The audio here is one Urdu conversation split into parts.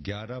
11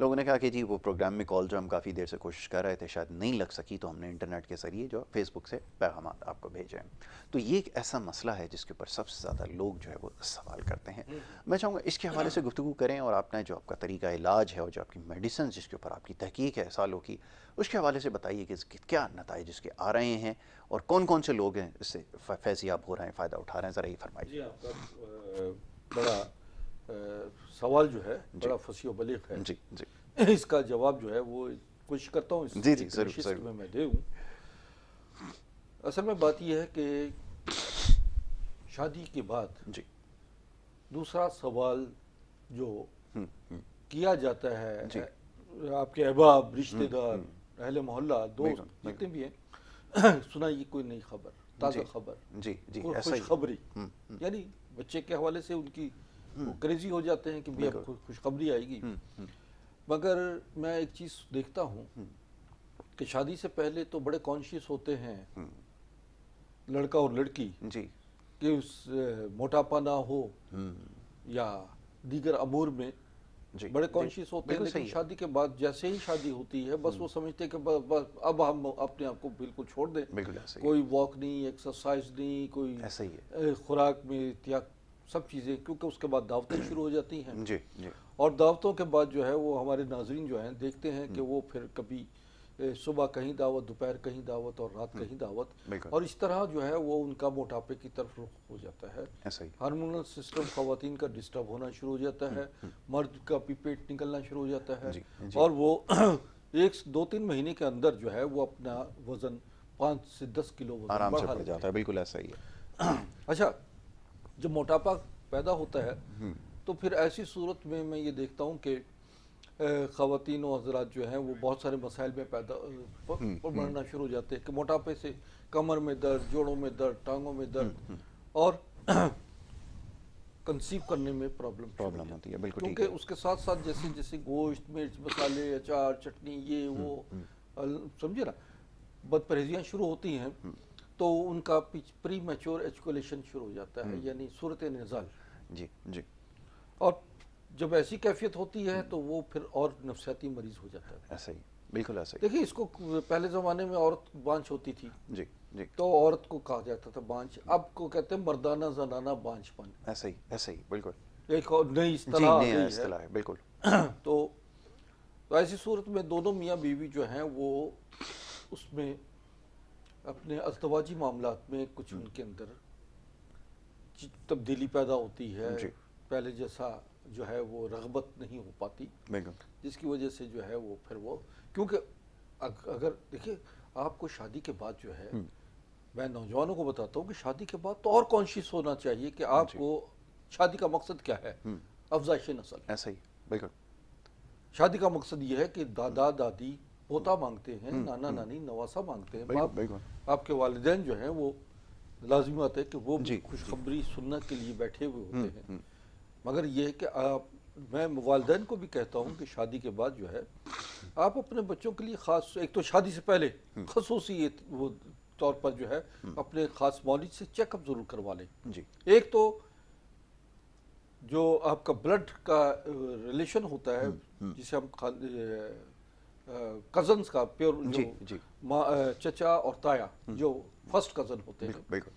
لوگوں نے کہا کہ جی وہ پروگرام میں کال جو ہم کافی دیر سے کوشش کر رہے تھے شاید نہیں لگ سکی، تو ہم نے انٹرنیٹ کے ذریعے جو فیس بک سے پیغامات آپ کو بھیجے ہیں. تو یہ ایک ایسا مسئلہ ہے جس کے اوپر سب سے زیادہ لوگ جو ہے وہ سوال کرتے ہیں. میں چاہوں گا اس کے حوالے سے گفتگو کریں، اور آپ نے جو آپ کا طریقہ علاج ہے اور جو آپ کی میڈیسن جس کے اوپر آپ کی تحقیق ہے سالوں کی، اس کے حوالے سے بتائیے کہ کیا نتائج اس کے آ رہے ہیں اور کون کون سے لوگ ہیں اس سے فیضیاب ہو رہے ہیں، فائدہ اٹھا رہے ہیں، ذرا یہ فرمائیے. جی آپ کا بڑا سوال جو ہے جی بڑا فصیح و بلیغ ہے. جی جی اس کا جواب جو ہے وہ کوشش کرتا ہوں اس جی جی ایک ضرور نشست ضرور. میں دے دوں. اصل میں بات یہ ہے کہ شادی کے بعد جی دوسرا سوال جو ہم، ہم، کیا جاتا ہے جی. آپ کے احباب، رشتہ دار، اہل محلہ، بالکل دوست بالکل. جتنے بھی ہیں، سنائیے کوئی نئی خبر، تازہ جی خبر، جی جی کوئی ایسا ہی. خوشخبری. ہم، ہم، یعنی بچے کے حوالے سے ان کی ہم، وہ کریزی ہو جاتے ہیں کہ بھی اب بالکل. خوشخبری آئے گی. ہم، ہم، مگر میں ایک چیز دیکھتا ہوں ہم، کہ شادی سے پہلے تو بڑے کانشیس ہوتے ہیں ہم، لڑکا اور لڑکی جی. کہ اس موٹاپا نہ ہو ہم، یا دیگر امور میں جی بڑے جی کانشیس ہوتے ہیں. بالکل لیکن صحیح ہے. شادی کے بعد جیسے ہی شادی ہوتی ہے بس وہ سمجھتے ہیں کہ بس اب ہم اپنے آپ کو بالکل چھوڑ دیں. بالکل ایسا ہی کوئی واک نہیں، ایکسرسائز نہیں، کوئی ہے. ایسا ہی ہے. خوراک میں احتیاط، سب چیزیں، کیونکہ اس کے بعد دعوتیں شروع ہو جاتی ہیں. جی جی اور دعوتوں کے بعد جو ہے وہ ہمارے ناظرین جو ہیں دیکھتے ہیں کہ وہ پھر کبھی صبح کہیں دعوت، دوپہر کہیں دعوت اور رات کہیں دعوت. بالکل اور اس طرح جو ہے وہ ان کا موٹاپے کی طرف رخ ہو جاتا ہے. ایسا ہی. ہارمونل سسٹم خواتین کا ڈسٹرب ہونا شروع ہو جاتا ہے، مرد کا بھی پیٹ نکلنا شروع ہو جاتا ہے. جی جی اور وہ ایک دو تین مہینے کے اندر جو ہے وہ اپنا وزن 5 سے 10 کلو وزن آرام سے بڑھا بڑھ لیتے جاتا ہے. بالکل ایسا ہی ہے. ہیں. اچھا، جب موٹاپا پیدا ہوتا ہے ہم، تو پھر ایسی صورت میں یہ دیکھتا ہوں کہ خواتین و حضرات جو ہیں وہ بہت سارے مسائل میں بڑھنا شروع ہو جاتے ہیں کہ موٹاپے سے کمر میں درد، جوڑوں میں درد، ٹانگوں میں درد، اور کنسیو کرنے میں پرابلم شروع ہو پرابلم ہوتی جاتی ہے. ہے. بالکل ٹھیک ہے. کیونکہ اس کے ساتھ ساتھ جیسے جیسے گوشت، مرچ، مسالے، اچار، چٹنی، یہ وہ سمجھے نا، بد پرہیزیاں شروع ہوتی ہیں تو ان کا پری میچور ایجوکیشن شروع ہو جاتا ہے، یعنی صورت نزال. جی جی اور جب ایسی کیفیت ہوتی ہے تو وہ پھر اور نفسیاتی مریض ہو جاتا ہے. ایسا ہی. بالکل ایسا ہی. دیکھیے اس کو پہلے زمانے میں عورت بانچ ہوتی تھی جی جی تو عورت کو کہا جاتا تھا بانچ، اب کو کہتے ہیں مردانہ زنانہ بانچ پن. ایسا ہی. ایسا ہی. بالکل. ایک اور نئی جی اصطلاح آ نیا گئی ہے. اصطلاح ہے. بالکل. تو ایسی صورت میں دونوں میاں بیوی جو ہیں وہ اس میں اپنے ازدواجی معاملات میں کچھ ان کے اندر تبدیلی پیدا ہوتی ہے. جی پہلے جیسا جو ہے وہ رغبت نہیں ہو پاتی، بالکل. جس کی وجہ سے جو ہے وہ پھر وہ، کیونکہ اگر دیکھیں آپ کو شادی کے بعد جو ہے، میں نوجوانوں کو بتاتا ہوں کہ شادی کے بعد تو اور کانشیس ہونا چاہیے کہ آپ جی. کو شادی کا مقصد کیا ہے. افزائش نسل. ایسا ہی. بالکل. شادی کا مقصد یہ ہے کہ دادا دادی پوتا مانگتے ہیں، نانا نانی نواسا مانگتے ہیں. بالکل بالکل. آپ کے والدین جو ہیں وہ لازمات ہے کہ وہ بھی جی خوشخبری سننے کے لیے بیٹھے ہوئے ہوتے ہیں. مگر یہ ہے کہ میں والدین کو بھی کہتا ہوں کہ شادی کے بعد جو ہے آپ اپنے بچوں کے لیے خاص، ایک تو شادی سے پہلے خصوصی وہ طور پر جو ہے اپنے خاص معالج سے چیک اپ ضرور کروا لیں. جی ایک تو جو آپ کا بلڈ کا ریلیشن ہوتا ہے جسے ہم کزنز کا پیور جو جی جی چچا اور تایا جو فرسٹ کزن ہوتے ہیں، بالکل.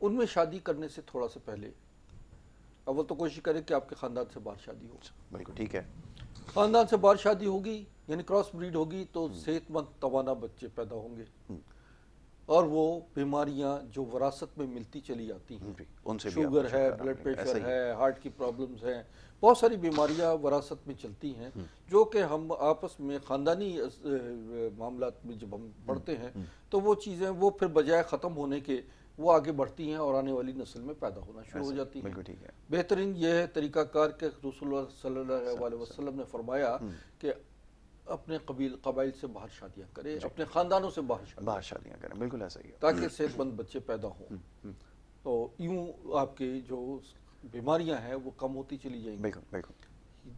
ان میں شادی کرنے سے تھوڑا سا پہلے اول تو کوشش کریں کہ آپ کے خاندان سے باہر شادی ہو. بالکل ٹھیک ہے. خاندان سے باہر شادی ہوگی یعنی کراس بریڈ ہوگی تو صحت مند توانا بچے پیدا ہوں گے، اور وہ بیماریاں جو وراثت میں ملتی چلی آتی ہیں، ان سے بھی شوگر ہے، بلڈ پریشر ہے، ہارٹ کی پرابلمز ہیں، بہت ساری بیماریاں وراثت میں چلتی ہیں جو کہ ہم آپس میں خاندانی معاملات میں جب ہم پڑھتے ہیں تو وہ چیزیں وہ پھر بجائے ختم ہونے کے وہ آگے بڑھتی ہیں اور آنے والی نسل میں پیدا ہونا شروع ہو جاتی ہیں. بالکل ٹھیک ہے. بہترین یہ ہے طریقہ کار کہ رسول اللہ صلی اللہ علیہ وسلم نے فرمایا کہ اپنے قبائل سے باہر شادیاں کریں، اپنے خاندانوں سے باہر شادیاں کریں. بالکل ایسا ہی ہے. تاکہ صحت مند بچے پیدا ہوں. تو یوں آپ کے جو بیماریاں ہیں وہ کم ہوتی چلی جائیں گی. بالکل بالکل.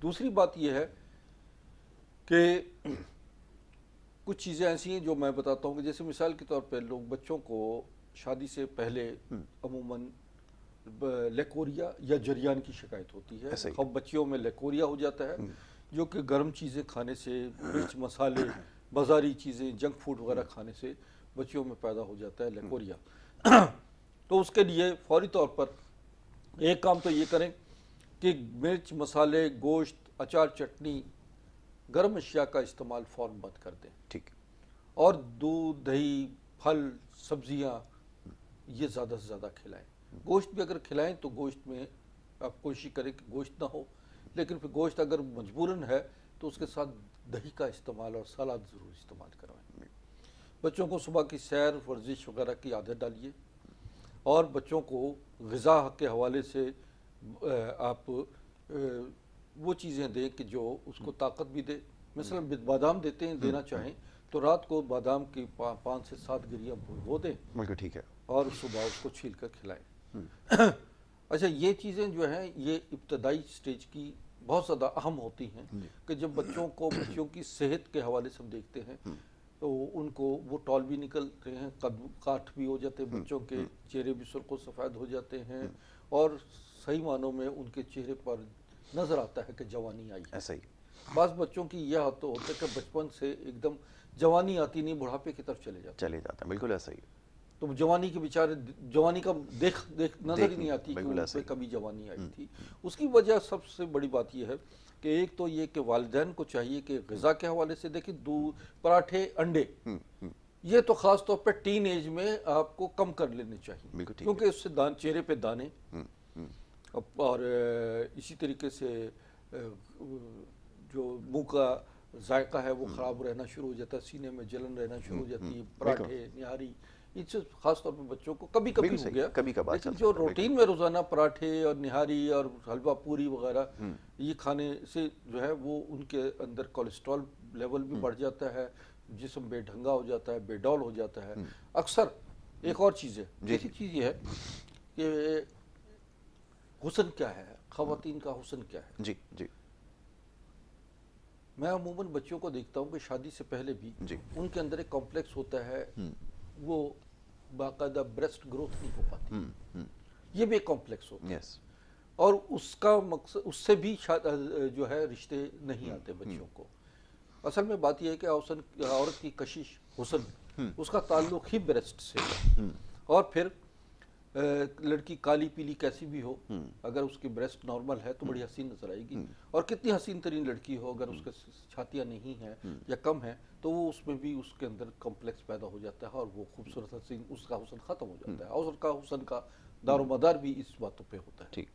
دوسری بات یہ ہے کہ کچھ چیزیں ایسی ہیں جو میں بتاتا ہوں کہ جیسے مثال کے طور پہ لوگ بچوں کو شادی سے پہلے عموماً لیکوریا یا جریان کی شکایت ہوتی ہے. خب بچیوں میں لیکوریا ہو جاتا ہے جو کہ گرم چیزیں کھانے سے، مرچ مسالے، بازاری چیزیں، جنک فوڈ وغیرہ کھانے سے بچوں میں پیدا ہو جاتا ہے لیکوریا۔ تو اس کے لیے فوری طور پر ایک کام تو یہ کریں کہ مرچ مسالے، گوشت، اچار، چٹنی، گرم اشیاء کا استعمال فوراً بند کر دیں، ٹھیک۔ اور دودھ، دہی، پھل، سبزیاں یہ زیادہ سے زیادہ کھلائیں۔ گوشت بھی اگر کھلائیں تو گوشت میں آپ کوشش کریں کہ گوشت نہ ہو، لیکن پھر گوشت اگر مجبوراً ہے تو اس کے ساتھ دہی کا استعمال اور سلاد ضرور استعمال کروائیں۔ بچوں کو صبح کی سیر، ورزش وغیرہ کی عادت ڈالیے، اور بچوں کو غذا کے حوالے سے آپ وہ چیزیں دیں کہ جو اس کو طاقت بھی دے۔ مثلا بادام دیتے ہیں، دینا چاہیں تو رات کو بادام کی 5 سے 7 گریاں بھگو دیں، بالکل ٹھیک ہے، اور صبح اس کو چھیل کر کھلائیں۔ اچھا، یہ چیزیں جو ہیں یہ ابتدائی سٹیج کی بہت زیادہ اہم ہوتی ہیں، کہ جب بچوں کی صحت کے حوالے سے ہم دیکھتے ہیں تو ان کو وہ ٹال بھی نکلتے ہیں، قد کاٹ بھی ہو جاتے ہیں، بچوں کے چہرے بھی سرخ و سفید ہو جاتے ہیں، اور صحیح معنوں میں ان کے چہرے پر نظر آتا ہے کہ جوانی آئی ہے۔ ایسا ہی بعض بچوں کی یہ تو ہوتا ہے کہ بچپن سے ایک دم جوانی آتی نہیں، بڑھاپے کی طرف چلے جاتے ہیں، چلے جاتا ہے، بالکل ایسا ہی، تو جوانی کے بیچارے جوانی کا دیکھ نظر ہی نہیں آتی کہ بالکل ان ایسا پہ ہی۔ کبھی جوانی آئی تھی۔ اس کی وجہ سب سے بڑی بات یہ ہے کہ ایک تو یہ کہ والدین کو چاہیے کہ غذا کے حوالے سے دیکھیں، دودھ، پراٹھے، انڈے، یہ تو خاص طور پہ ٹین ایج میں آپ کو کم کر لینے چاہیے، بالکل ٹھیک ہے۔ کیونکہ اس سے چہرے پہ دانے، اور اسی طریقے سے جو منہ کا ذائقہ ہے وہ خراب رہنا شروع ہو جاتا ہے، سینے میں جلن رہنا شروع ہو جاتی ہے، پراٹھے، نہاری، اس سے خاص طور پہ بچوں کو کبھی کبھی بالکل ہو صحیح، گیا، کبھی کبھار لیکن چل جو سکتا ہے، روٹین میں روزانہ پراٹھے اور نہاری اور حلوہ پوری وغیرہ یہ کھانے سے جو ہے وہ ان کے اندر کولیسٹرول لیول بھی بڑھ جاتا ہے، جسم بے ڈھنگا ہو جاتا ہے، بے ڈول ہو جاتا ہے۔ اکثر ایک اور چیز ہے، ایسی چیز یہ ہے کہ حسن کیا ہے، خواتین کا حسن کیا ہے۔ جی جی میں عموماً بچوں کو دیکھتا ہوں کہ شادی سے پہلے بھی جی ان کے اندر ایک کمپلیکس ہوتا ہے، وہ باقاعدہ بریسٹ گروتھ نہیں ہو پاتی، یہ بھی ایک کمپلیکس ہوتا ہے، یس، اور اس کا مقصد اس سے بھی جو ہے رشتے نہیں آتے بچوں کو۔ اصل میں بات یہ ہے کہ عورت کی کشش، حسن، اس کا تعلق ہی بریسٹ سے ہے، اور پھر لڑکی کالی پیلی کیسی بھی ہو، اگر اس کی بریسٹ نارمل ہے تو بڑی حسین نظر آئے گی، اور کتنی حسین ترین لڑکی ہو اگر اس کے چھاتیاں نہیں ہیں یا کم ہیں تو وہ اس میں بھی اس کے اندر کمپلیکس پیدا ہو جاتا ہے، اور وہ خوبصورت حسین، اس کا حسن ختم ہو جاتا ہے، اور اس کا حسن کا دار و مدار بھی اس باتوں پہ ہوتا ہے۔ ٹھیک،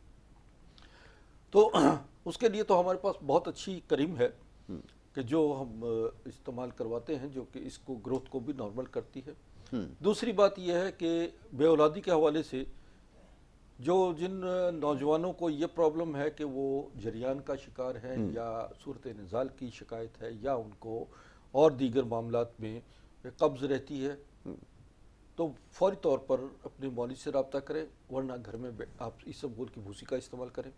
تو اس کے لیے تو ہمارے پاس بہت اچھی کریم ہے کہ جو ہم استعمال کرواتے ہیں، جو کہ اس کو گروتھ کو بھی نارمل کرتی ہے۔ دوسری بات یہ ہے کہ بے اولادی کے حوالے سے جن نوجوانوں کو یہ پرابلم ہے کہ وہ جریان کا شکار ہیں، یا صورت نزال کی شکایت ہے، یا ان کو اور دیگر معاملات میں قبض رہتی ہے، تو فوری طور پر اپنے مولوی سے رابطہ کریں، ورنہ گھر میں آپ اسبگول کی بھوسی کا استعمال کریں،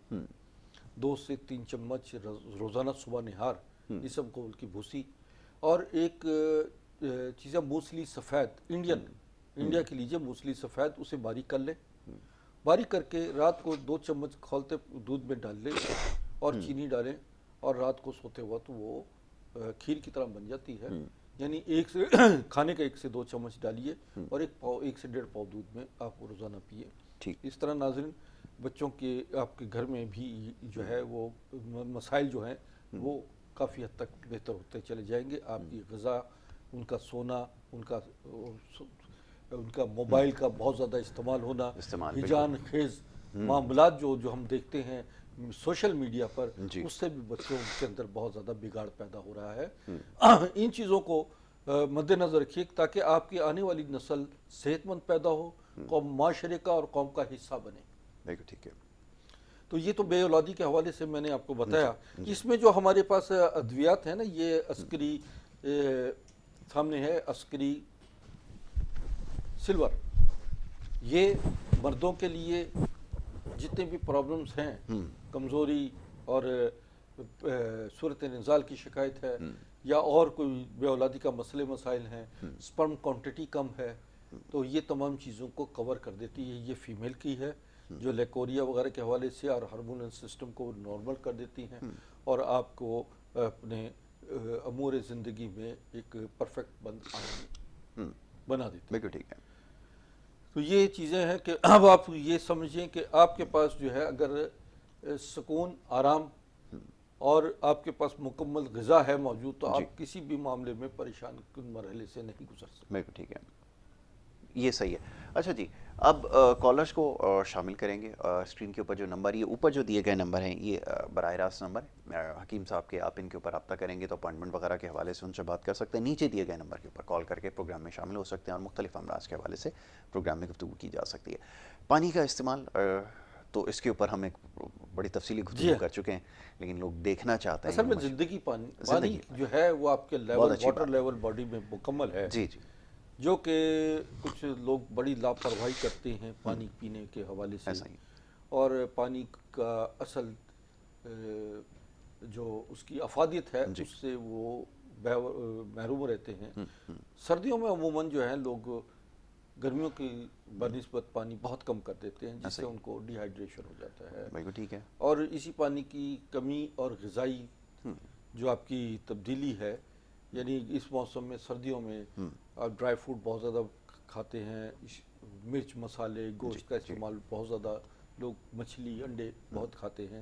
2 سے 3 چمچ روزانہ صبح نہار اسبگول کی بھوسی، اور ایک چیز ہے موسلی سفید، انڈیا کی لیجیے موسلی سفید، اسے باریک کر لیں، باریک کر کے رات کو 2 چمچ کھولتے دودھ میں ڈال لیں اور چینی ڈالیں، اور رات کو سوتے وقت وہ کھیر کی طرح بن جاتی ہے، یعنی کھانے کا 1 سے 2 چمچ ڈالیے، اور 1 سے 1.5 پاؤ دودھ میں آپ وہ روزانہ پیئے۔ ٹھیک، اس طرح ناظرین، بچوں کے آپ کے گھر میں بھی جو ہے وہ مسائل جو ہیں وہ کافی حد تک بہتر ہوتے چلے جائیں گے۔ آپ کی غذا، ان کا سونا، ان کا موبائل کا بہت زیادہ استعمال ہونا، ہجان خیز معاملات جو ہم دیکھتے ہیں سوشل میڈیا پر، اس سے بھی بچوں کے اندر بہت زیادہ بگاڑ پیدا ہو رہا ہے۔ ان چیزوں کو مد نظر رکھیے تاکہ آپ کی آنے والی نسل صحت مند پیدا ہو، قوم معاشرے کا اور قوم کا حصہ بنے۔ بالکل ٹھیک ہے۔ تو یہ تو بے اولادی کے حوالے سے میں نے آپ کو بتایا۔ اس میں جو ہمارے پاس ادویات ہیں نا، یہ عسکری سامنے ہے، عسکری سلور، یہ مردوں کے لیے جتنے بھی پرابلمز ہیں، کمزوری اور صورت نزال کی شکایت ہے، یا اور کوئی بے اولادی کا مسائل ہیں، سپرم کوانٹٹی کم ہے، تو یہ تمام چیزوں کو کور کر دیتی ہے۔ یہ فیمیل کی ہے جو لیکوریا وغیرہ کے حوالے سے اور ہارمونل سسٹم کو نارمل کر دیتی ہیں، اور آپ کو اپنے امور زندگی میں ایک پرفیکٹ بنا دیتی ہے۔ بالکل ٹھیک ہے۔ تو یہ چیزیں ہیں کہ اب آپ یہ سمجھیں کہ آپ کے پاس جو ہے اگر سکون، آرام اور آپ کے پاس مکمل غذا ہے موجود تو آپ کسی بھی معاملے میں پریشان کن مرحلے سے نہیں گزر سکتے۔ بالکل ٹھیک ہے، یہ صحیح ہے۔ اچھا جی، اب کالرز کو شامل کریں گے۔ اسکرین کے اوپر جو نمبر، یہ اوپر جو دیے گئے نمبر ہیں، یہ براہ راست نمبر ہے حکیم صاحب کے، آپ ان کے اوپر رابطہ کریں گے تو اپوائنٹمنٹ وغیرہ کے حوالے سے ان سے بات کر سکتے ہیں۔ نیچے دیے گئے نمبر کے اوپر کال کر کے پروگرام میں شامل ہو سکتے ہیں اور مختلف امراض کے حوالے سے پروگرام میں گفتگو کی جا سکتی ہے۔ پانی کا استعمال، تو اس کے اوپر ہم ایک بڑی تفصیلی گفتگو کر چکے ہیں، لیکن لوگ دیکھنا چاہتے ہیں اصل میں زندگی پانی جو ہے وہ آپ کے لیول، واٹر لیول باڈی میں مکمل ہے، جی جی، جو کہ کچھ لوگ بڑی لاپرواہی کرتے ہیں پانی پینے کے حوالے سے، اور پانی کا اصل جو اس کی افادیت ہے اس سے وہ محروم رہتے ہیں۔ سردیوں میں عموماً جو ہے لوگ گرمیوں کی بنسبت پانی بہت کم کر دیتے ہیں، جس سے ان کو ڈی ہائیڈریشن ہو جاتا ہے۔ بالکل ٹھیک ہے۔ اور اسی پانی کی کمی اور غذائی جو آپ کی تبدیلی ہے، یعنی اس موسم میں، سردیوں میں آپ ڈرائی فروٹ بہت زیادہ کھاتے ہیں، مرچ، مسالے، گوشت کا استعمال بہت زیادہ، لوگ مچھلی، انڈے بہت کھاتے ہیں،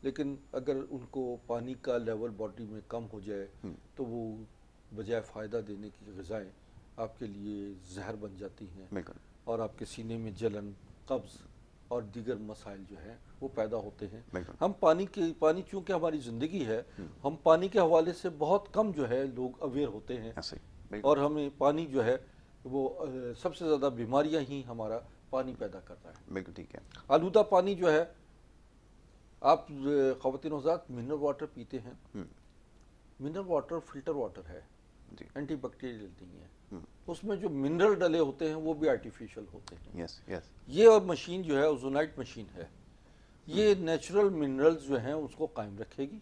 لیکن اگر ان کو پانی کا لیول باڈی میں کم ہو جائے تو وہ بجائے فائدہ دینے کی غذائیں آپ کے لیے زہر بن جاتی ہیں، اور آپ کے سینے میں جلن، قبض اور دیگر مسائل جو ہیں وہ پیدا ہوتے ہیں۔ ہم پانی چونکہ ہماری زندگی ہے، ہم پانی کے حوالے سے بہت کم جو ہے لوگ اویئر ہوتے ہیں، اور ہمیں پانی جو ہے وہ سب سے زیادہ بیماریاں ہی ہمارا پانی پیدا کرتا ہے۔ بالکل ٹھیک ہے۔ آلودہ پانی جو ہے، آپ خواتین حضرات منرل واٹر پیتے ہیں، منرل واٹر فلٹر واٹر ہے، اینٹی بیکٹیریل نہیں ہے، اس میں جو منرل ڈلے ہوتے ہیں وہ بھی آرٹیفیشل ہوتے ہیں۔ یہ مشین جو ہے اوزونائٹ مشین ہے، یہ نیچرل منرلز جو ہیں اس کو قائم رکھے گی،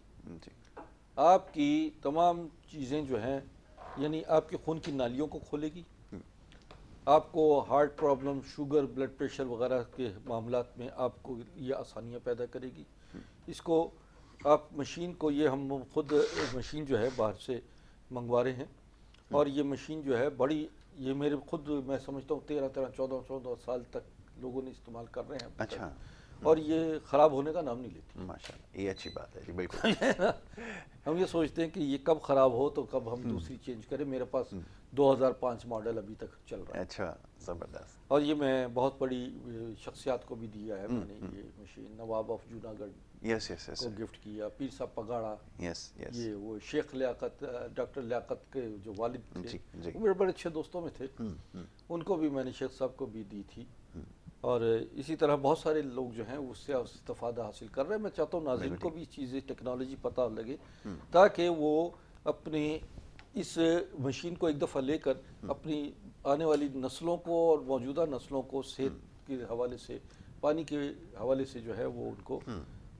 آپ کی تمام چیزیں جو ہیں، یعنی آپ کے خون کی نالیوں کو کھولے گی، آپ کو heart problem, sugar, blood pressure وغیرہ کے معاملات میں آپ کو یہ آسانیاں پیدا کرے گی۔ اس کو آپ مشین کو، یہ ہم خود مشین جو ہے باہر سے منگوا رہے ہیں، اور یہ مشین جو ہے بڑی، یہ میرے خود میں سمجھتا ہوں 14 سال تک لوگوں نے استعمال کر رہے ہیں، اچھا، اور یہ خراب ہونے کا نام نہیں لیتی۔ ماشاءاللہ، یہ اچھی بات ہے جی، بالکل۔ ہم یہ سوچتے ہیں کہ یہ کب خراب ہو تو کب ہم دوسری چینج کریں۔ میرے پاس 2005 ماڈل ابھی تک چل رہا ہے۔ اچھا، زبردست۔ اور یہ میں بہت بڑی شخصیات کو بھی دیا ہے، میں نے یہ مشین نواب آف جوناگڑھ کو گفٹ کیا، پیر صاحب پگاڑا، یہ وہ شیخ لیاقت، ڈاکٹر لیاقت کے جو والد تھے، وہ میرے بڑے اچھے دوستوں میں تھے، ان کو بھی میں نے شیخ صاحب کو بھی دی تھی، اور اسی طرح بہت سارے لوگ جو ہیں اس سے استفادہ حاصل کر رہے ہیں۔ میں چاہتا ہوں ناظرین کو بھی چیزیں، ٹیکنالوجی پتہ لگے، تاکہ وہ اپنے اس مشین کو ایک دفعہ لے کر اپنی آنے والی نسلوں کو اور موجودہ نسلوں کو صحت کے حوالے سے، پانی کے حوالے سے جو ہے وہ ان کو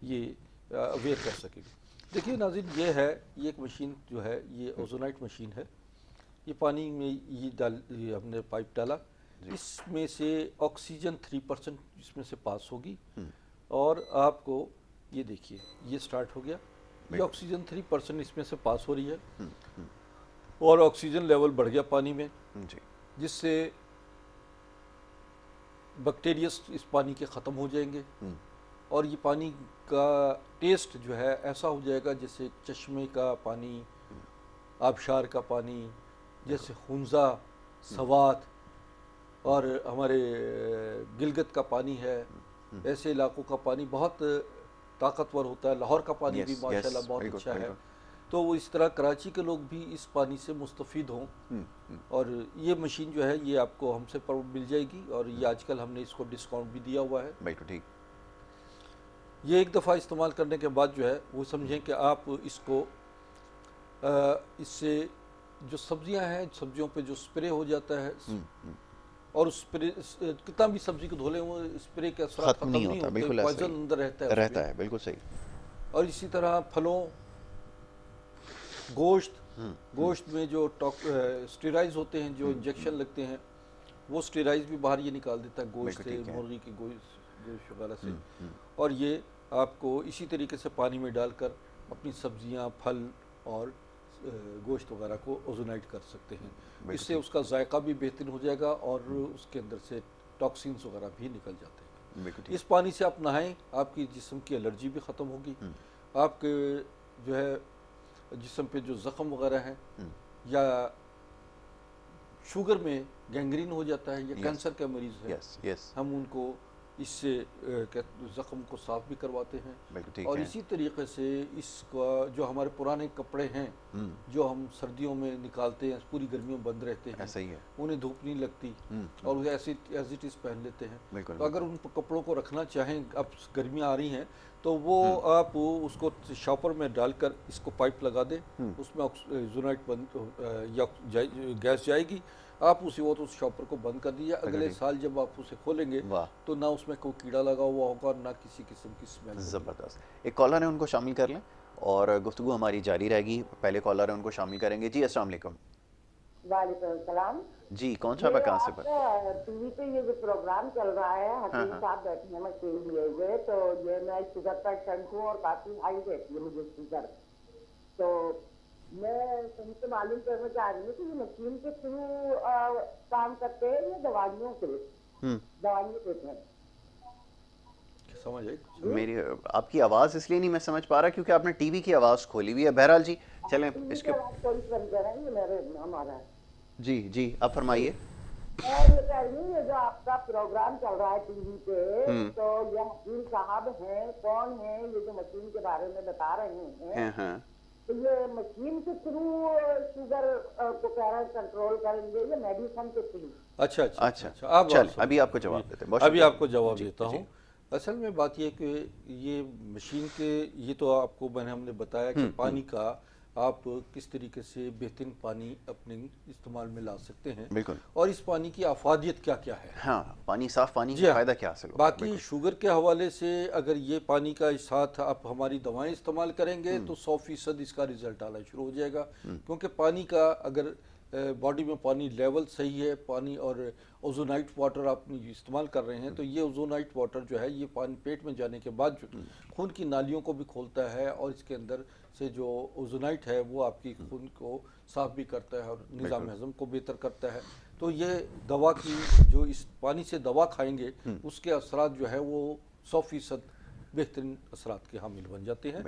یہ اویئر کر سکے۔ دیکھیے ناظرین، یہ ہے، یہ ایک مشین جو ہے، یہ اوزونائٹ مشین ہے، یہ پانی میں یہ ہم نے پائپ ڈالا، اس میں سے آکسیجن 3% اس میں سے پاس ہوگی، اور آپ کو یہ دیکھیے، یہ سٹارٹ ہو گیا، یہ آکسیجن 3% اس میں سے پاس ہو رہی ہے، اور آکسیجن لیول بڑھ گیا پانی میں، جس سے بیکٹیریاز اس پانی کے ختم ہو جائیں گے، اور یہ پانی کا ٹیسٹ جو ہے ایسا ہو جائے گا جیسے چشمے کا پانی، آبشار کا پانی، جیسے خونزہ، سوات اور ہمارے گلگت کا پانی ہے، ایسے علاقوں کا پانی بہت طاقتور ہوتا ہے۔ لاہور کا پانی بھی ماشاءاللہ بہت اچھا ہے، تو وہ اس طرح کراچی کے لوگ بھی اس پانی سے مستفید ہوں، اور یہ مشین جو ہے یہ آپ کو ہم سے مل جائے گی، اور یہ آج کل ہم نے اس کو ڈسکاؤنٹ بھی دیا ہوا ہے۔ بالکل ٹھیک۔ یہ ایک دفعہ استعمال کرنے کے بعد جو ہے وہ سمجھیں کہ آپ اس کو، اس سے جو سبزیاں ہیں، سبزیوں پہ جو سپرے ہو جاتا ہے، اور اس سپرے کتنا بھی سبزی کو دھو لیں وہ سپرے کے اثرات ختم نہیں ہوتے، پوائزن اندر رہتا ہے، بالکل صحیح۔ اور اسی طرح پھلوں، گوشت میں جو اسٹیرائز ہوتے ہیں، جو انجیکشن لگتے ہیں، وہ اسٹیرائز بھی باہر یہ نکال دیتا ہے گوشت سے، مرغی کی گوشت وغیرہ سے، اور یہ آپ کو اسی طریقے سے پانی میں ڈال کر اپنی سبزیاں، پھل اور گوشت وغیرہ کو اوزونائٹ کر سکتے ہیں. اس سے اس کا ذائقہ بھی بہتر ہو جائے گا اور اس کے اندر سے ٹاکسینز وغیرہ بھی نکل جاتے ہیں. اس پانی سے آپ نہائیں، آپ کی جسم کی الرجی بھی ختم ہوگی. آپ کے جو ہے جسم پہ جو زخم وغیرہ ہیں یا شوگر میں گینگرین ہو جاتا ہے یا کینسر کے مریض ہیں، ہم ان کو اس سے زخم کو صاف بھی کرواتے ہیں. اور اسی طریقے سے اس کا جو ہمارے پرانے کپڑے ہیں جو ہم سردیوں میں نکالتے ہیں، پوری گرمیوں بند رہتے ہیں، انہیں دھوپ نہیں لگتی اور ایز اٹ از پہن لیتے ہیں. تو اگر ان کپڑوں کو رکھنا چاہیں، اب گرمیاں آ رہی ہیں تو وہ آپ اس کو شاپر میں ڈال کر اس کو پائپ لگا دیں، اس میں اوزونائٹ بند یا گیس جائے گی، آپ اسی وقت اس شاپر کو بند کر دیجیے. اگلے سال جب آپ اسے کھولیں گے تو نہ اس میں کوئی کیڑا لگا ہوا ہوگا، نہ کسی قسم کی اسمیل. زبردست. ایک کالر ہے، ان کو شامل کر لیں اور گفتگو ہماری جاری رہے گی. پہلے کالر ہے، ان کو شامل کریں گے. جی السلام علیکم. وعلیکم السلام. جی کون صاحب ہے، کہاں سے بات؟ ٹی وی پہ یہ جو پروگرام چل رہا ہے، حکیم صاحب بیٹھے ہیں مشین لیے ہوئے، تو یہ میں شوگر پیشنٹ ہوں اور کافی ہائی رہتی ہے مجھے شوگر. تو میں تم سے معلوم کرنا چاہ رہی ہوں کہ یہ مشین کے تھرو کام کرتے ہیں یا دوائیوں سے دوائیوں دیتے ہیں؟ سمجھ آئی میری آپ کی آواز اس لیے نہیں میں سمجھ پا رہا کیونکہ آپ نے ٹی وی کی آواز کھولی ہوئی ہے. بہرحال جی چلیں اس کے تھوڑی سی بند کر رہے ہیں، یہ میرے ہمارا ہے. جی آپ فرمائیے. میں یہ کہہ رہی ہوں، یہ جو آپ کا پروگرام چل رہا ہے ٹی وی پہ، تو یہ حکیم صاحب ہیں، کون ہیں یہ جو مشین کے بارے میں بتا رہے ہیں؟ تو یہ مشین کے تھرو شوگر کو کہہ رہے ہیں کنٹرول کریں گے یا میڈیسن کے تھرو؟ اچھا چل ابھی آپ کو جواب دیتے ہیں. ابھی آپ کو جواب دیتا ہوں. اصل میں بات یہ کہ یہ مشین کے یہ تو آپ کو ہم نے بتایا کہ پانی کا آپ کس طریقے سے بہترین پانی اپنے استعمال میں لا سکتے ہیں اور اس پانی کی افادیت کیا کیا ہے. ہاں پانی صاف پانی کا فائدہ کیا حاصل ہوگا. باقی شوگر کے حوالے سے اگر یہ پانی کا ساتھ آپ ہماری دوائیں استعمال کریں گے تو 100% اس کا رزلٹ آنا شروع ہو جائے گا. کیونکہ پانی کا اگر باڈی میں پانی لیول صحیح ہے، پانی اور اوزونائٹ واٹر آپ استعمال کر رہے ہیں، تو یہ اوزونائٹ واٹر جو ہے یہ پانی پیٹ میں جانے کے بعد جو خون کی نالیوں کو بھی کھولتا ہے اور اس کے اندر سے جو اوزونائٹ ہے وہ آپ کی خون کو صاف بھی کرتا ہے اور نظام ہضم کو بہتر کرتا ہے. تو یہ دوا کی جو اس پانی سے دوا کھائیں گے اس کے اثرات جو ہے وہ 100% بہترین اثرات کے حامل بن جاتے ہیں.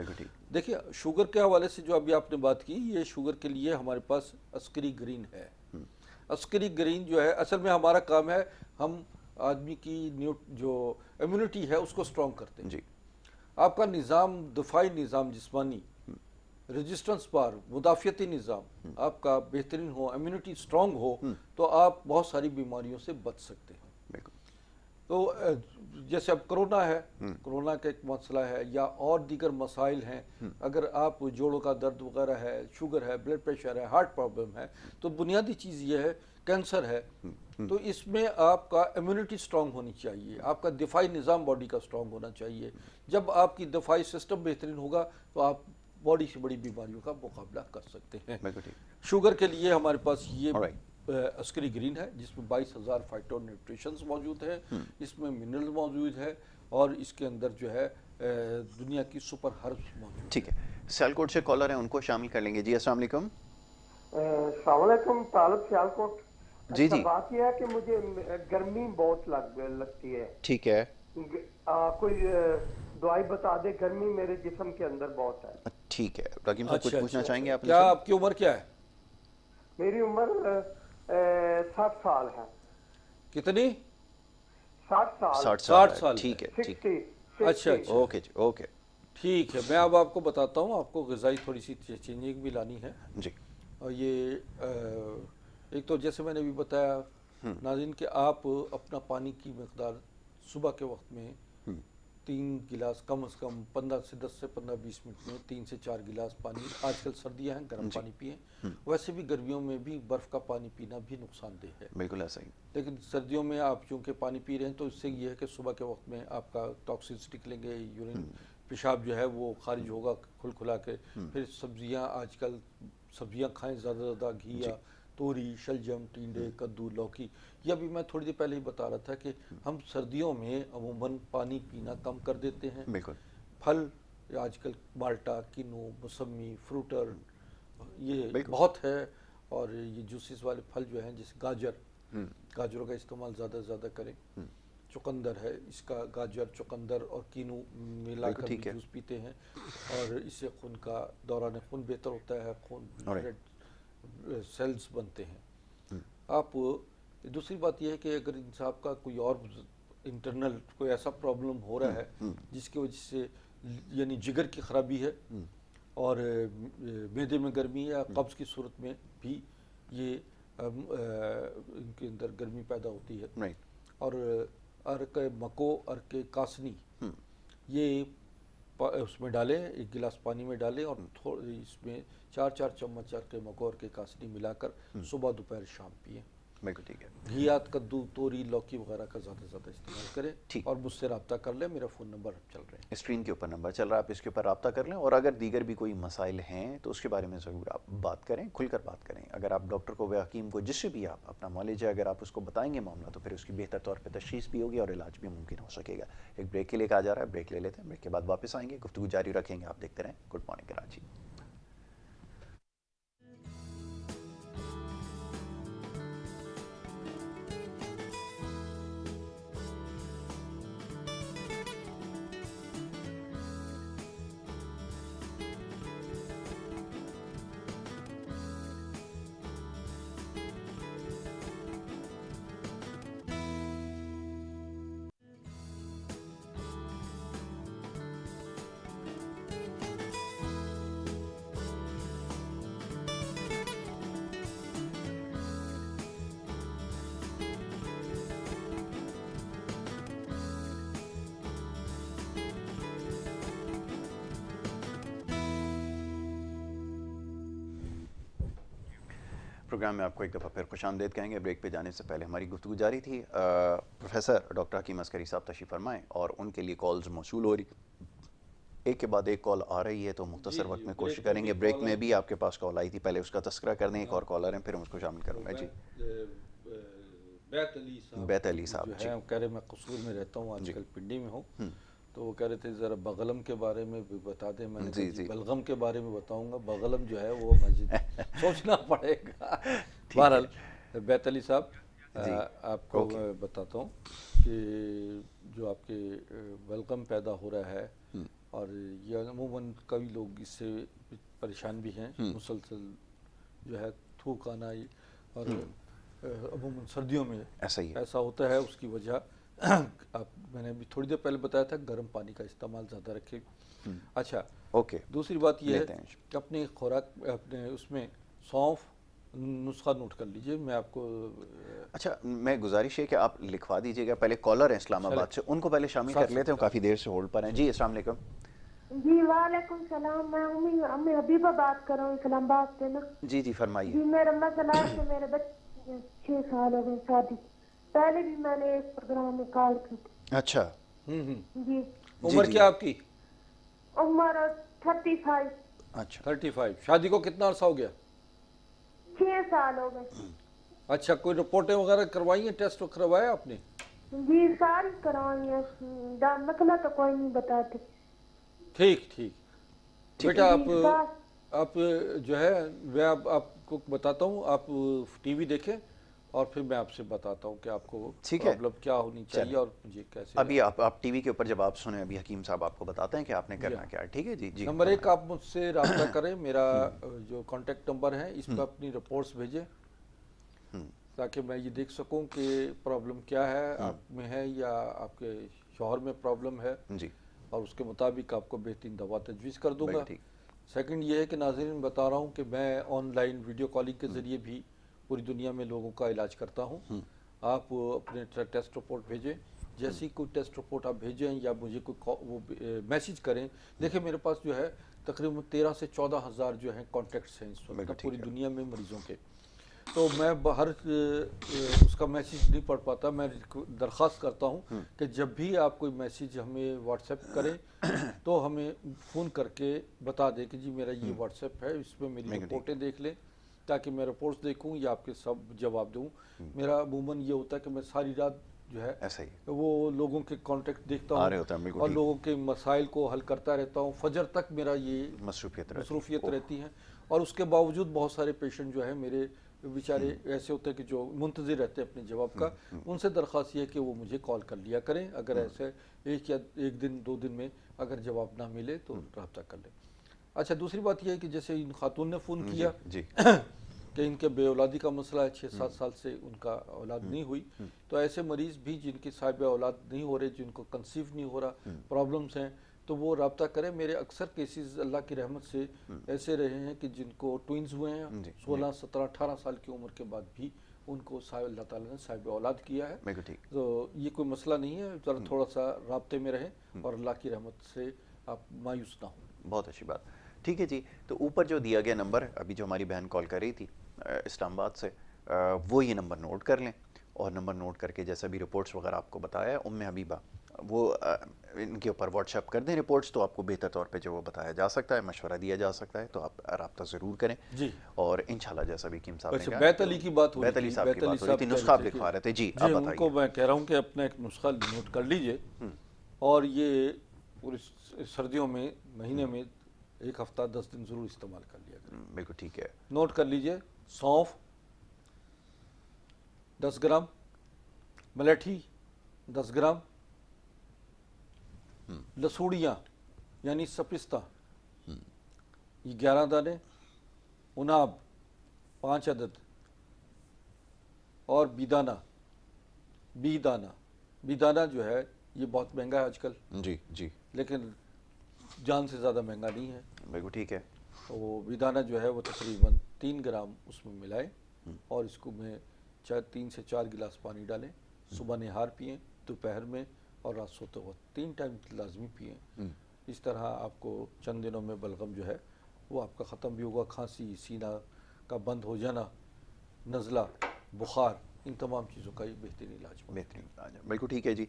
دیکھیے شوگر کے حوالے سے جو ابھی آپ نے بات کی، یہ شوگر کے لیے ہمارے پاس عسکری گرین ہے. عسکری گرین جو ہے اصل میں ہمارا کام ہے، ہم آدمی کی جو امیونٹی ہے اس کو سٹرونگ کرتے ہیں. آپ کا نظام، دفاعی نظام، جسمانی ریزسٹنس بار، مدافعتی نظام آپ کا بہترین ہو، امیونٹی سٹرونگ ہو، تو آپ بہت ساری بیماریوں سے بچ سکتے ہیں. تو جیسے اب کرونا ہے، کرونا کا ایک مسئلہ ہے یا اور دیگر مسائل ہیں. اگر آپ جوڑوں کا درد وغیرہ ہے، شوگر ہے، بلڈ پریشر ہے، ہارٹ پرابلم ہے، تو بنیادی چیز یہ ہے کینسر ہے. تو اس میں آپ کا امیونٹی سٹرونگ ہونی چاہیے، آپ کا دفاعی نظام باڈی کا سٹرونگ ہونا چاہیے. جب آپ کی دفاعی سسٹم بہترین ہوگا تو آپ باڈی سے بڑی بیماریوں کا مقابلہ کر سکتے ہیں. شوگر کے لیے ہمارے پاس یہ عسکری گرین ہے جس میں 22,000 فائٹو نیوٹریشنز موجود ہیں، اس میں منرل موجود ہے اور اس کے اندر جو ہے دنیا کی سپر ہربس موجود. ٹھیک ہے، سیالکوٹ سے کالر ہیں، ان کو شامل کر لیں گے. جی السلام علیکم. السلام علیکم. طالب سیالکوٹ. جی بات یہ ہے کہ مجھے گرمی بہت لگتی ہے. ٹھیک ہے، کوئی دوائی بتا دے، گرمی میرے جسم کے اندر بہت ہے. ٹھیک ہے. رحیم صاحب کچھ پوچھنا چاہیں گے آپ؟ کیا آپ کی عمر کیا ہے؟ میری عمر 60 سال ہے. کتنی؟ 60 سال. ٹھیک ہے. اچھا اوکے جی، اوکے ٹھیک ہے. میں اب آپ کو بتاتا ہوں، آپ کو غذائی تھوڑی سی چینجنگ بھی لانی ہے. جی. اور یہ ایک تو جیسے میں نے بھی بتایا ناظرین کہ آپ اپنا پانی کی مقدار صبح کے وقت میں 3 گلاس کم از کم 10 سے 15-20 منٹ میں 3 سے 4 گلاس پانی، آج کل سردیاں ہیں گرم پانی پئیں. ویسے بھی گرمیوں میں بھی برف کا پانی پینا بھی نقصان دہ ہے. بالکل ایسا ہی. لیکن سردیوں میں آپ چونکہ پانی پی رہے ہیں تو اس سے یہ ہے کہ صبح کے وقت میں آپ کا ٹاکسینز نکلیں گے، یورین پیشاب جو ہے وہ خارج ہوگا کھلا کے. پھر سبزیاں، آج کل سبزیاں کھائیں زیادہ، گھیا، توری، شلجم، ٹینڈے، کدو، لوکی. یہ ابھی میں تھوڑی دیر پہلے ہی بتا رہا تھا کہ ہم سردیوں میں عموماً پانی پینا کم کر دیتے ہیں. بالکل. پھل آج کل مالٹا، کینو، موسمی، فروٹر یہ بالکل۔ بہت ہے، اور یہ جوسز والے پھل جو ہیں جیسے گاجروں کا استعمال زیادہ سے زیادہ کریں۔ چقندر ہے، اس کا گاجر، چقندر اور کینو ملا کر بھی جوس پیتے ہیں، اور اس سے خون کا دوران خون بہتر ہوتا ہے، خون ریڈ سیلز بنتے ہیں۔ آپ دوسری بات یہ ہے کہ اگر انسان کا کوئی اور انٹرنل کوئی ایسا پرابلم ہو رہا ہے جس کی وجہ سے یعنی جگر کی خرابی ہے اور معدے میں گرمی یا قبض کی صورت میں بھی یہ ان کے اندر گرمی پیدا ہوتی ہے، اور ارک مکو، ارک کاسنی، یہ اس میں ڈالیں، ایک گلاس پانی میں ڈالیں اور اس میں 4 چمچ ارک مکو، ارک کاسنی ملا کر صبح دوپہر شام پئیں۔ بالکل ٹھیک ہے۔ گھیات، کدو، توری، لوکی وغیرہ کا زیادہ سے زیادہ استعمال کریں، اور مجھ سے رابطہ کر لیں، میرا فون نمبر چل رہے ہیں، اسکرین کے اوپر نمبر چل رہا ہے، آپ اس کے اوپر رابطہ کر لیں، اور اگر دیگر بھی کوئی مسائل ہیں تو اس کے بارے میں ضرور آپ بات کریں، کھل کر بات کریں۔ اگر آپ ڈاکٹر کو، حکیم کو، جس سے بھی آپ اپنا نالج ہے اگر آپ اس کو بتائیں گے معاملہ، تو پھر اس کی بہتر طور پہ تشخیص بھی ہوگی اور علاج بھی ممکن ہو سکے گا۔ ایک بریک کے لیے کہا جا رہا ہے، بریک لے لیتے ہیں، بریک کے بعد واپس آئیں گے، گفتگو جاری رکھیں گے، آپ دیکھتے رہیں گڈ مارننگ کراچی۔ پروگرام میں آپ کو ایک دفعہ پھر خوش آمدید کہیں گے۔ بریک پہ جانے سے پہلے ہماری گفتگو جاری تھی، پروفیسر ڈاکٹر حکیم عسکری صاحب تشریف فرمائیں، اور ان کے لیے کالز موصول ہو رہی، ایک کے بعد ایک کال آ رہی ہے، تو مختصر وقت میں کوشش کریں گے۔ بریک میں بھی آپ کے پاس کال آئی تھی، پہلے اس کا تذکرہ کر دیں، ایک اور کالر ہیں، پھر ہم اس کو شامل کروں گا۔ جی بیت علی صاحب جو ہے کہہ رہے میں قصور میں رہتا ہوں، آج کل پنڈی میں ہوں، تو وہ کہہ رہے تھے ذرا بغلم کے بارے میں بھی بتا دیں۔ میں نے کہا بلغم کے بارے میں بتاؤں گا، بغلم جو ہے وہ مسجد سوچنا پڑے گا۔ بہرحال بیت علی صاحب، آپ کو میں بتاتا ہوں کہ جو آپ کے بلغم پیدا ہو رہا ہے، اور یہ عموماً کئی لوگ اس سے پریشان بھی ہیں، مسلسل جو ہے تھوک آنا، اور عموماً سردیوں میں ایسا ہوتا ہے۔ اس کی وجہ میں نے ابھی تھوڑی دیر پہلے بتایا تھا، گرم پانی کا استعمال زیادہ رکھے۔ اچھا، دوسری بات یہ ہے کہ اپنی خوراک، اپنے اس میں سونف نسخہ نوٹ کر لیجئے، میں آپ کو۔ اچھا، میں گزارش ہے کہ آپ لکھوا دیجئے گا، پہلے کالر ہیں اسلام آباد سے، ان کو پہلے شامل کر لیتے ہیں، کافی دیر سے ہولڈ پر ہیں۔ جی السلام علیکم۔ جی وعلیکم السلام، میں امی حبیبہ بات کر رہا ہوں اسلام آباد سے نا۔ جی جی فرمائیے۔ جی میرا مسئلہ ہے کہ میرے بچے 6 سال ہو گئے شادی، پہلے بھی میں نے اس پروگرام میں کال کی تھی۔ اچھا جی عمر کیا آپ کی؟ عمر 35۔ اچھا 35۔ شادی کو کتنا عرصہ ہو گیا؟ 6 سال ہو گئے۔ اچھا، کوئی رپورٹیں وغیرہ کروائی ہیں، ٹیسٹ کروایا آپ نے؟ جی ساری کروائی ہیں، مسئلہ تو کوئی نہیں بتاتے۔ ٹھیک بیٹا، آپ جو ہے میں آپ کو بتاتا ہوں، آپ ٹی وی دیکھیں اور پھر میں آپ سے بتاتا ہوں کہ آپ کو پرابلم کیا ہونی چاہیے اور مجھے کیسے۔ ابھی آپ ٹی وی کے اوپر جب آپ سنیں، ابھی حکیم صاحب آپ کو بتاتے ہیں کہ آپ نے کرنا کیا ہے، ٹھیک ہے؟ جی نمبر 1، آپ مجھ سے رابطہ کریں، میرا جو کانٹیکٹ نمبر ہے اس پہ اپنی رپورٹس بھیجیں تاکہ میں یہ دیکھ سکوں کہ پرابلم کیا ہے، آپ میں ہے یا آپ کے شوہر میں پرابلم ہے، اور اس کے مطابق آپ کو بہترین دوا تجویز کر دوں گا۔ سیکنڈ یہ ہے کہ ناظرین بتا رہا ہوں کہ میں آن لائن ویڈیو کالنگ کے ذریعے بھی پوری دنیا میں لوگوں کا علاج کرتا ہوں۔ آپ اپنے ٹیسٹ رپورٹ بھیجیں، جیسی کوئی ٹیسٹ رپورٹ آپ بھیجیں یا مجھے کوئی وہ میسیج کریں۔ دیکھیں میرے پاس جو ہے تقریباً 13 سے 14 ہزار جو ہیں کانٹیکٹس ہیں اس وقت پوری دنیا میں مریضوں کے، تو میں ہر اس کا میسیج نہیں پڑھ پاتا۔ میں درخواست کرتا ہوں کہ جب بھی آپ کوئی میسیج ہمیں واٹس ایپ کریں تو ہمیں فون کر کے بتا دیں کہ جی میرا یہ واٹس ایپ ہے، اس میں میری رپورٹیں دیکھ لیں، تاکہ میں رپورٹس دیکھوں یا آپ کے سب جواب دوں. میرا عموماً یہ ہوتا ہے کہ میں ساری رات جو ہے ایسا ہی وہ لوگوں کے کانٹیکٹ دیکھتا آ رہے ہوتا ہے، ہوں بالکل اور ٹھیک. لوگوں کے مسائل کو حل کرتا رہتا ہوں. فجر تک میرا یہ مصروفیت رہتی ہے. اور اس کے باوجود بہت سارے پیشنٹ جو ہیں میرے بیچارے ایسے ہوتے ہیں کہ جو منتظر رہتے ہیں اپنے جواب کا. ان سے درخواست یہ ہے کہ وہ مجھے کال کر لیا کریں. اگر ایسے ایک دن 2 دن میں اگر جواب نہ ملے تو رابطہ کر لیں. اچھا دوسری بات یہ ہے کہ جیسے ان خاتون نے فون کیا جی کہ ان کے بے اولادی کا مسئلہ ہے, 6-7 سال سے ان کا اولاد نہیں ہوئی, تو ایسے مریض بھی جن کی صاحب اولاد نہیں ہو رہے, جن کو کنسیو نہیں ہو رہا, پرابلمز ہیں, تو وہ رابطہ کریں. میرے اکثر کیسز اللہ کی رحمت سے ایسے رہے ہیں کہ جن کو ٹوئنز ہوئے ہیں 16, 17, 18 سال کی عمر کے بعد بھی ان کو اللہ تعالیٰ نے صاحب اولاد کیا ہے. تو یہ کوئی مسئلہ نہیں ہے, ذرا تھوڑا سا رابطے میں رہیں اور اللہ کی رحمت سے آپ مایوس نہ ہوں. بہت اچھی بات. ٹھیک ہے جی, تو اوپر جو دیا گیا نمبر ابھی جو ہماری بہن کال کر رہی تھی اسلام آباد سے, وہ یہ نمبر نوٹ کر لیں, اور نمبر نوٹ کر کے جیسا بھی رپورٹس وغیرہ آپ کو بتایا ہے حبیبہ, وہ ان کے اوپر واٹس ایپ کر دیں رپورٹس, تو آپ کو بہتر طور پہ جو وہ بتایا جا سکتا ہے, مشورہ دیا جا سکتا ہے, تو آپ رابطہ ضرور کریں. جی, اور انشاءاللہ جیسا بھی کیم صاحب نے کہا, بیت علی کی بات ہو رہی تھی, بیت علی صاحب کی بات ہو رہی تھی, نسخہ آپ لکھوا رہے تھے. جی آپ ان کو میں کہہ رہا ہوں کہ اپنا ایک نسخہ نوٹ کر لیجئے, اور یہ پوری سردیوں میں مہینے میں 1 ہفتہ 10 دن ضرور استعمال کر لیا کریں. بالکل ٹھیک ہے. نوٹ کر لیجئے, سونف 10 گرام, ملیٹھی 10 گرام, لسوڑیاں یعنی سپستہ یہ 11 دانے, اناب 5 عدد, اور بیدانہ جو ہے یہ بہت مہنگا ہے آج کل, جی جی, لیکن جان سے زیادہ مہنگا نہیں ہے. بالکل ٹھیک ہے. وہ بیدانہ جو ہے وہ تقریباً 3 گرام اس میں ملائیں, اور اس کو میں 3 سے 4 گلاس پانی ڈالیں. صبح نہار پئیں, دوپہر میں, اور رات سوتے وقت 3 ٹائم لازمی پئیں. اس طرح آپ کو چند دنوں میں بلغم جو ہے وہ آپ کا ختم بھی ہوگا. کھانسی, سینہ کا بند ہو جانا, نزلہ, بخار, ان تمام چیزوں کا یہ بہترین علاج ہے. بہترین علاج ہے. بالکل ٹھیک ہے جی.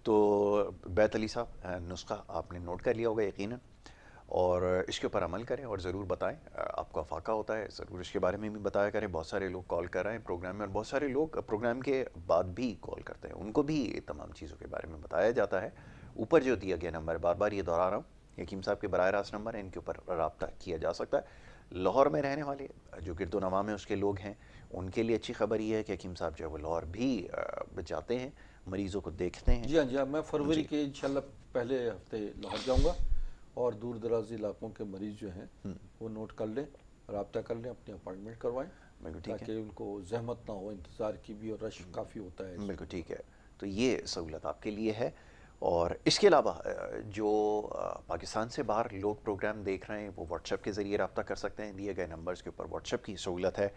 تو بیت علی صاحب نسخہ آپ نے نوٹ کر لیا ہوگا یقیناً, اور اس کے اوپر عمل کریں, اور ضرور بتائیں. آپ کو افاقہ ہوتا ہے, ضرور اس کے بارے میں بھی بتایا کریں. بہت سارے لوگ کال کر رہے ہیں پروگرام میں, اور بہت سارے لوگ پروگرام کے بعد بھی کال کرتے ہیں, ان کو بھی تمام چیزوں کے بارے میں بتایا جاتا ہے. اوپر جو دیا گیا نمبر, بار بار یہ دہرا رہا ہوں, حکیم صاحب کے براہ راست نمبر ہیں, ان کے اوپر رابطہ کیا جا سکتا ہے. لاہور میں رہنے والے جو گرد و نواح میں اس کے لوگ ہیں, ان کے لیے اچھی خبر یہ ہے کہ حکیم صاحب جو ہے وہ لاہور بھی جاتے ہیں, مریضوں کو دیکھتے ہیں. جی ہاں, میں فروری کے انشاءاللہ پہلے ہفتے لاہور جاؤں گا, اور دور دراز علاقوں کے مریض جو ہیں وہ نوٹ کر لیں, رابطہ کر لیں, اپنی اپائنٹمنٹ کروائیں, تاکہ ان کو زحمت نہ ہو انتظار کی بھی, اور رش کافی ہوتا ہے. بالکل ٹھیک ہے. تو یہ سہولت آپ کے لیے ہے. اور اس کے علاوہ جو پاکستان سے باہر لوگ پروگرام دیکھ رہے ہیں, وہ واٹس ایپ کے ذریعے رابطہ کر سکتے ہیں. دیے گئے نمبرز کے اوپر واٹس ایپ کی سہولت ہے,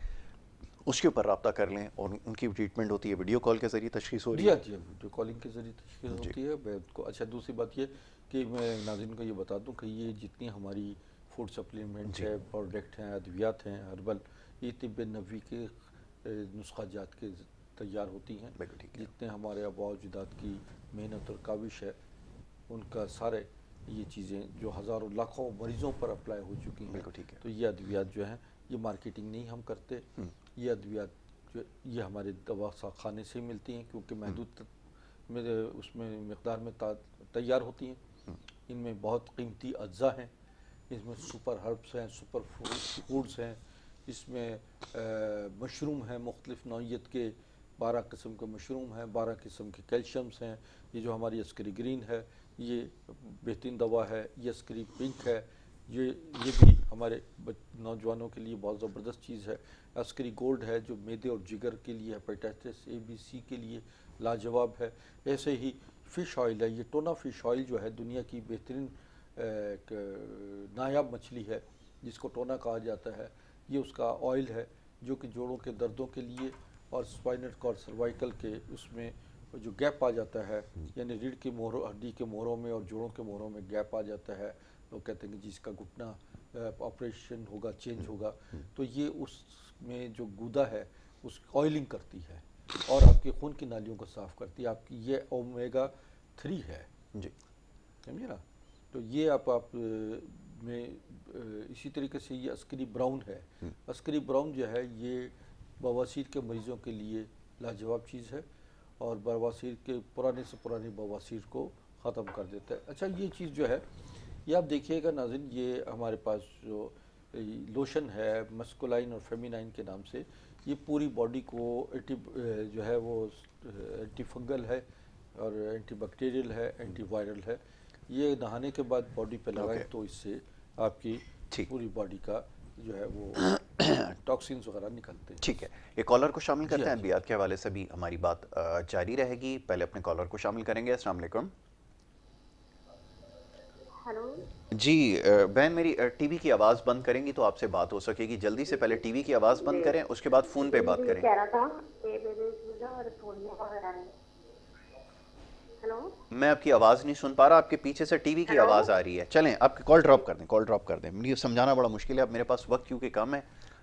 اس کے اوپر رابطہ کر لیں, اور ان کی ٹریٹمنٹ ہوتی ہے, ویڈیو کال کے ذریعے تشخیص ہو رہی ہے. جی, ویڈیو کالنگ کے ذریعے تشخیص ہوتی ہے. میں کو اچھا دوسری بات یہ کہ میں ناظرین کو یہ بتا دوں کہ یہ جتنی ہماری فوڈ سپلیمنٹ ہے, پروڈکٹ ہیں, ادویات ہیں, ہربل, یہ طب نبوی کے نسخہ جات کے تیار ہوتی ہیں. جتنے ہمارے آباء و اجداد کی محنت اور کاوش ہے, ان کا سارے یہ چیزیں جو ہزاروں لاکھوں مریضوں پر اپلائی ہو چکی ہیں. تو یہ ادویات جو ہیں یہ مارکیٹنگ نہیں ہم کرتے. یہ ادویات جو یہ ہمارے دوا خانے سے ملتی ہیں, کیونکہ محدود اس میں مقدار میں تیار ہوتی ہیں. ان میں بہت قیمتی اجزاء ہیں, اس میں سپر ہربس ہیں, سپر فوڈز ہیں, اس میں مشروم ہیں, مختلف نوعیت کے 12 قسم کے مشروم ہیں, 12 قسم کے کیلشیمز ہیں. یہ جو ہماری اسکری گرین ہے یہ بہترین دوا ہے, یہ اسکری پنک ہے, یہ بھی ہمارے نوجوانوں کے لیے بہت زبردست چیز ہے. اسکری گولڈ ہے جو معدے اور جگر کے لیے, ہیپیٹائٹس اے بی سی کے لیے لاجواب ہے. ایسے ہی فش آئل ہے, یہ ٹونا فش آئل جو ہے دنیا کی بہترین نایاب مچھلی ہے, جس کو ٹونا کہا جاتا ہے. یہ اس کا آئل ہے جو کہ جوڑوں کے دردوں کے لیے, اور اسپائنل کارڈ سروائیکل کے اس میں جو گیپ آ جاتا ہے, یعنی ریڑھ کی مہروں, ہڈی کے مہروں میں اور جوڑوں کے مہروں میں گیپ آ جاتا ہے, لوگ کہتے ہیں کہ جس کا گھٹنا آپریشن ہوگا, چینج ہوگا, تو یہ اس میں جو گودا ہے اس آئلنگ کرتی ہے, اور آپ کے خون کی نالیوں کو صاف کرتی ہے. آپ کی یہ اومیگا 3 ہے, جی سمجھے نا. تو یہ آپ میں اسی طریقے سے یہ عسکری براؤن ہے. عسکری براؤن جو ہے یہ بواسیر کے مریضوں کے لیے لاجواب چیز ہے اور بواسیر کے پرانے سے پرانے بواسیر کو ختم کر دیتا ہے. اچھا یہ چیز جو ہے یہ آپ دیکھیے گا ناظرین, یہ ہمارے پاس جو لوشن ہے مسکولائن اور فیمینائن کے نام سے, یہ پوری باڈی کو جو ہے وہ اینٹی فنگل ہے اور اینٹی بیکٹیریل ہے, اینٹی وائرل ہے. یہ نہانے کے بعد باڈی پہ لگائیں تو اس سے آپ کی پوری باڈی کا جو ہے وہ ٹاکسینز وغیرہ نکلتے ہیں. ٹھیک ہے, ایک کالر کو شامل کرتے ہیں, ادویات کے حوالے سے بھی ہماری بات جاری رہے گی. پہلے اپنے کالر کو شامل کریں گے. السلام علیکم. ہیلو جی بہن, میری ٹی وی کی آواز بند کریں گی تو آپ سے بات ہو سکے گی. جلدی سے پہلے ٹی وی کی آواز بند کریں, اس کے بعد فون پہ بات کریں. کہہ رہا تھا کہ میرے اور تھوڑیاں وغیرہ ہیں. ہیلو میں آپ کی آواز نہیں سن پا رہا, آپ کے پیچھے سے ٹی وی کی آواز آ رہی ہے. چلیں آپ کال ڈراپ کر دیں, کال ڈراپ کر دیں. مجھے سمجھانا بڑا مشکل ہے, اب میرے پاس وقت کیونکہ کم ہے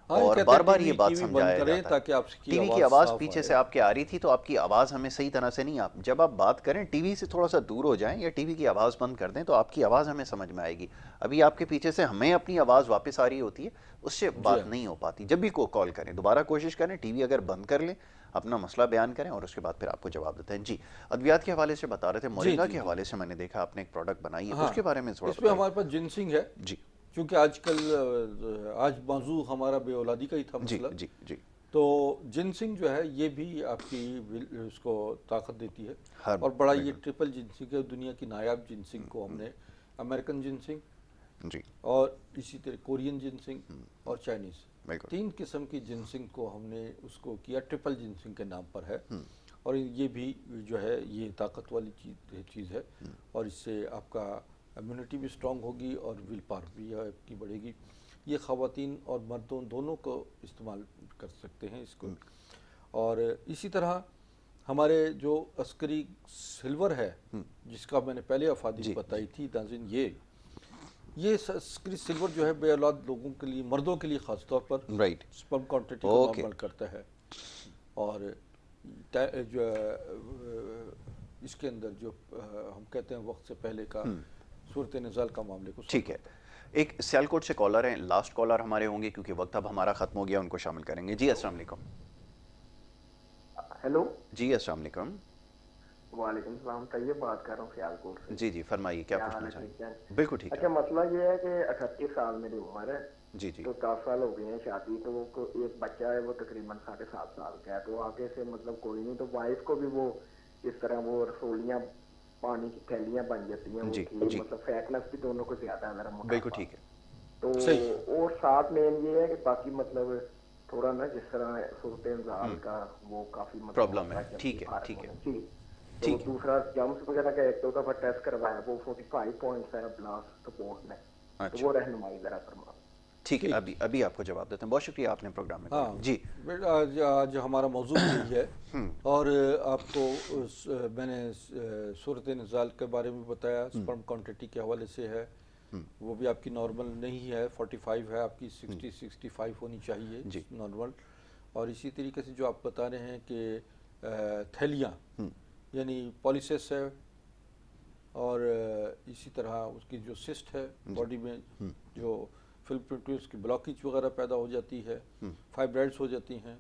اور بار بار یہ بات سمجھایا جاتا ہے. ٹی وی کی آواز پیچھے سے آپ کے آ رہی تھی تو آپ کی آواز ہمیں صحیح طرح سے نہیں. آپ جب آپ بات کریں ٹی وی سے تھوڑا سا دور ہو جائیں یا ٹی وی کی آواز بند کر دیں تو آپ کی آواز ہمیں سمجھ میں آئے گی. ابھی آپ کے پیچھے سے ہمیں اپنی آواز واپس آ رہی ہوتی ہے, اس سے بات نہیں ہو پاتی. جب بھی کو کال کریں دوبارہ کوشش کریں, ٹی وی اگر بند کر لیں, اپنا مسئلہ بیان کریں اور اس کے بعد پھر آپ کو جواب دیتے ہیں. جی ادویات کے حوالے سے بتا رہے تھے, مورنگا کے حوالے سے میں نے دیکھا آپ نے ایک پروڈکٹ بنائی ہے, اس کے بارے میں تھوڑا اس میں ہمارے پاس جنسنگ ہے. جی چونکہ آج موضوع ہمارا بے اولادی کا ہی تھا مسئلہ. جی جی. تو جنسنگ جو ہے یہ بھی آپ کی اس کو طاقت دیتی ہے اور بڑا یہ ٹرپل جنسنگ ہے. دنیا کی نایاب جنسنگ کو ہم نے امریکن جنسنگ جی اور اسی طرح کورین جنسنگ اور چائنیز, بالکل 3 قسم کی جنسنگ کو ہم نے اس کو کیا, ٹرپل جنسنگ کے نام پر ہے. اور یہ بھی جو ہے یہ طاقت والی چیز ہے اور اس سے آپ کا امیونٹی بھی سٹرونگ ہوگی اور ول پاور بھی آپ کی بڑھے گی. یہ خواتین اور مردوں دونوں کو استعمال کر سکتے ہیں اس کو. اور اسی طرح ہمارے جو عسکری سلور ہے جس کا میں نے پہلے افادیت بتائی تھی ناظرین, یہ عسکری سلور جو ہے بے اولاد لوگوں کے لیے, مردوں کے لیے خاص طور پر سپرم کوانٹٹی کو نارمل کرتا ہے. اور جو اس کے اندر جو ہم کہتے ہیں وقت سے پہلے کا صورت نزال کا معاملے کو. ٹھیک ہے, ایک سیالکوٹ سے کالر ہیں, لاسٹ کالر ہمارے ہوں گے کیونکہ وقت اب ہمارا ختم ہو گیا, ان کو شامل کریں گے. جی السلام علیکم. ہیلو جی السلام علیکم. وعلیکم السلام. طیب بات کر رہا ہوں سیالکوٹ سے. جی جی فرمائیے, کیا پوچھنا چاہیں؟ بالکل ٹھیک ہے. اچھا مسئلہ یہ ہے کہ 38 سال میری عمر ہے. جی جی. تو 10 سال ہو گئے ہیں شادی, تو ایک بچہ ہے وہ تقریباً 7.5 سال کا ہے. تو آگے سے مطلب کوئی نہیں, تو وائف کو بھی وہ اس طرح وہ رسولیاں پانی کی تھیلیاں بن جاتی ہیں, وہ مطلب فیٹنس بھی دونوں کو زیادہ ہے, میرا موٹاپا. بالکل ٹھیک ہے. تو اور ساتھ میں یہ ہے کہ باقی مطلب تھوڑا نا جس طرح صورت انزال کا وہ کافی پرابلم ہے. ٹھیک ہے ٹھیک ہے. تو دوسرا جمس وغیرہ کا 1-2 دفعہ ٹیسٹ کروایا, وہ 45 پوائنٹس ہے بلاسٹ سپورٹ میں. تو وہ رہنمائی ذرا فرما. ٹھیک ہے, ابھی آپ کو جواب دیتے ہیں. بہت شکریہ آپ نے پروگرام میں. جی آج ہمارا موضوع یہی ہے اور آپ کو میں نے صورت نزال کے بارے میں بتایا, سپرم کوانٹٹی کے حوالے سے ہے, وہ بھی آپ کی نارمل نہیں ہے, 45 ہے, آپ کی 60-65 ہونی چاہیے نارمل. اور اسی طریقے سے جو آپ بتا رہے ہیں کہ تھیلیاں یعنی پالیسس ہے اور اسی طرح اس کی جو سسٹ ہے باڈی میں, جو فلپریٹوس کی بلاکیج وغیرہ پیدا ہو جاتی ہے, فائبرائڈز ہو جاتی ہیں,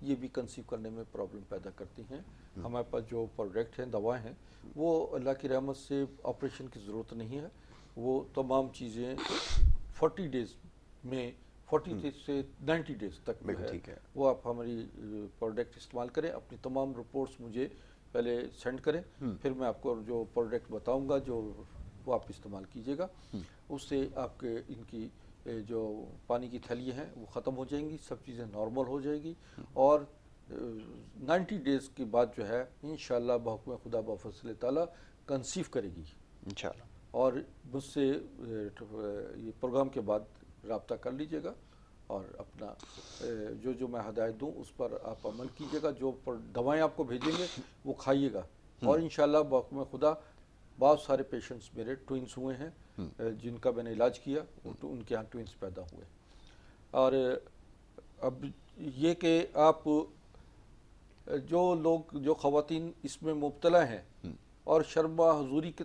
یہ بھی کنسیو کرنے میں پرابلم پیدا کرتی ہیں. ہمارے پاس جو پروڈکٹ ہیں, دوائیں ہیں, وہ اللہ کی رحمت سے آپریشن کی ضرورت نہیں ہے. وہ تمام چیزیں 40 ڈیز میں 40 سے 90 ڈیز تک جو ہے وہ آپ ہماری پروڈکٹ استعمال کریں. اپنی تمام رپورٹس مجھے پہلے سینڈ کریں, پھر میں آپ کو جو پروڈکٹ بتاؤں گا جو وہ آپ استعمال کیجیے گا. اس سے آپ کے ان کی جو پانی کی تھیلی ہیں وہ ختم ہو جائیں گی, سب چیزیں نارمل ہو جائے گی اور 90 ڈیز کے بعد جو ہے انشاءاللہ بحکم خدا بفضل تعالیٰ کنسیو کرے گی انشاءاللہ. اور مجھ سے یہ پروگرام کے بعد رابطہ کر لیجئے گا اور اپنا جو میں ہدایت دوں اس پر آپ عمل کیجئے گا. جو دوائیں آپ کو بھیجیں گے وہ کھائیے گا اور انشاءاللہ بحکم خدا بہت سارے پیشنٹس میرے ٹوئنس ہوئے ہیں جن کا میں نے علاج کیا, ان کے ہاں ٹوئنس پیدا ہوئے. اور اب یہ کہ آپ جو لوگ جو خواتین اس میں مبتلا ہیں اور شرما حضوری کے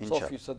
100%